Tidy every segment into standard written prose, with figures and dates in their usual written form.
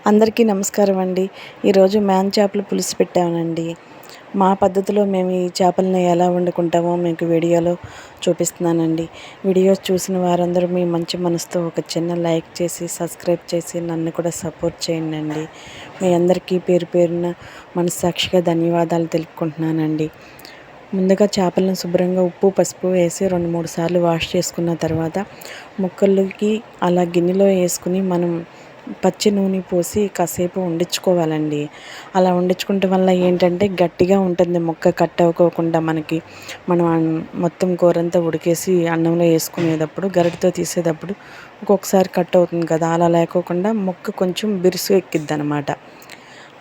అందరికీ నమస్కారం అండి. ఈరోజు చేపల పులుసు పెట్టానండి. మా పద్ధతిలో మేము ఈ చేపలని ఎలా వండుకుంటామో మీకు వీడియోలో చూపిస్తున్నానండి. వీడియోస్ చూసిన వారందరూ మీ మంచి మనసుతో ఒక చిన్న లైక్ చేసి సబ్స్క్రైబ్ చేసి నన్ను కూడా సపోర్ట్ చేయండి. మీ అందరికీ పేరు పేరున మనస్సాక్షిగా ధన్యవాదాలు తెలుపుకుంటున్నానండి. ముందుగా చేపలను శుభ్రంగా ఉప్పు పసుపు వేసి 2-3 సార్లు వాష్ చేసుకున్న తర్వాత ముక్కలకి అలా గిన్నెలో వేసుకుని మనం పచ్చి నూనె పోసి కాసేపు వండించుకోవాలండి. అలా వండించుకోవటం వల్ల ఏంటంటే గట్టిగా ఉంటుంది ముక్క కట్ అవ్వకోకుండా మనం మొత్తం కూరంతా ఉడికేసి అన్నంలో వేసుకునేటప్పుడు గరిటెతో తీసేటప్పుడు ఒక్కొక్కసారి కట్ అవుతుంది కదా, అలా లేకోకుండా ముక్క కొంచెం బిరుసు ఎక్కిద్దనమాట.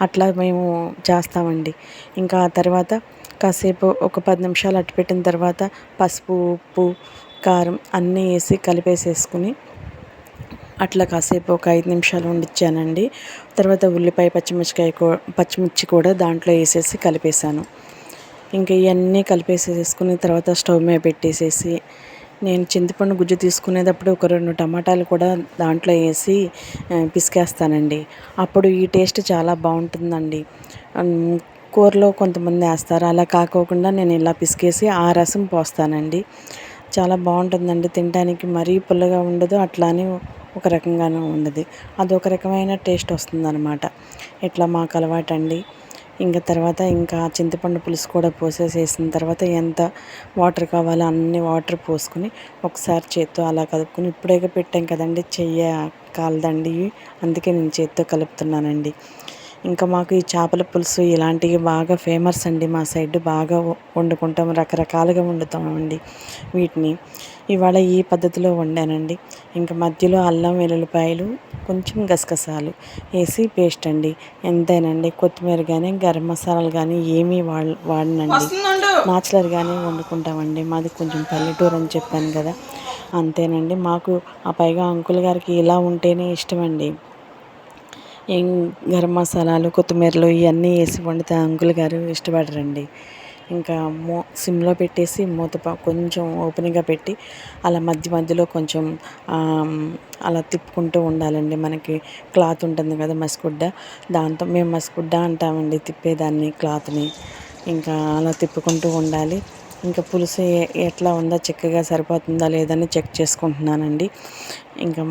అట్లా మేము చేస్తామండి. ఇంకా ఆ తర్వాత కాసేపు ఒక 10 నిమిషాలు అట్టు పెట్టిన తర్వాత పసుపు ఉప్పు కారం అన్నీ వేసి కలిపేసేసుకుని అట్లా కాసేపు ఒక 5 నిమిషాలు వండించానండి. తర్వాత ఉల్లిపాయ పచ్చిమిర్చి కూడా దాంట్లో వేసేసి కలిపేసాను. ఇంకా ఇవన్నీ కలిపేసేసుకుని తర్వాత స్టవ్ మీద పెట్టేసేసి నేను చింతపండు గుజ్జు తీసుకునేటప్పుడు ఒక 2 టమాటాలు కూడా దాంట్లో వేసి పిసికేస్తానండి. అప్పుడు ఈ టేస్ట్ చాలా బాగుంటుందండి. కూరలో కొంతమంది వేస్తారు, అలా కాకోకుండా నేను ఇలా పిసికేసి ఆ రసం పోస్తానండి. చాలా బాగుంటుందండి తినడానికి. మరీ పుల్లగా ఉండదు, అట్లానే ఒక రకంగానే ఉండదు. అదొక రకమైన టేస్ట్ వస్తుందన్నమాట. ఇట్లా మాకు అలవాటండి. ఇంకా తర్వాత చింతపండు పులుసు కూడా పోసేసేసిన తర్వాత ఎంత వాటర్ కావాలో అన్ని వాటర్ పోసుకుని ఒకసారి చేత్తో అలా కలుపుకొని, ఇప్పుడే పెట్టాం కదండి చెయ్య కాలదండి, అందుకే నేను చేత్తో కలుపుతున్నానండి. ఇంకా మాకు ఈ చేపల పులుసు ఇలాంటివి బాగా ఫేమస్ అండి. మా సైడ్ బాగా వండుకుంటాం, రకరకాలుగా వండుతామండి వీటిని. ఇవాళ ఈ పద్ధతిలో వండానండి. ఇంకా మధ్యలో అల్లం వెల్లుల్లిపాయలు కొంచెం గసగసాలు వేసి పేస్ట్ అండి. ఎంతేనండి కొత్తిమీర కానీ గరం మసాలాలు కానీ ఏమీ వాడనండి. న్యాచురల్గానే వండుకుంటామండి. మాది కొంచెం పల్లెటూరు అని చెప్పాను కదా, అంతేనండి. మాకు ఆ పైగా అంకుల్ గారికి ఇలా ఉంటేనే ఇష్టమండి. గరం మసాలాలు కొత్తిమీరలు ఇవన్నీ వేసి వండితే అంకుల్ గారు ఇష్టపడరండి. ఇంకా సిమ్లో పెట్టేసి మూత కొంచెం ఓపెన్గా పెట్టి అలా మధ్యలో కొంచెం అలా తిప్పుకుంటూ ఉండాలండి. మనకి క్లాత్ ఉంటుంది కదా మసిగుడ్డ, దాంతో మేము మసిగుడ్డ అంటామండి తిప్పేదాన్ని క్లాత్ని. ఇంకా అలా తిప్పుకుంటూ ఉండాలి. ఇంకా పులుసు ఎట్లా ఉందో చిక్కగా సరిపోతుందా లేదని చెక్ చేసుకుంటున్నానండి. ఇంకా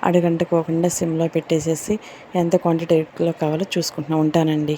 అడుగంటుకోకుండా సిమ్లో పెట్టేసేసి ఎంత క్వాంటిటీలో కావాలో చూసుకుంటున్నాను. ఉంటానండి.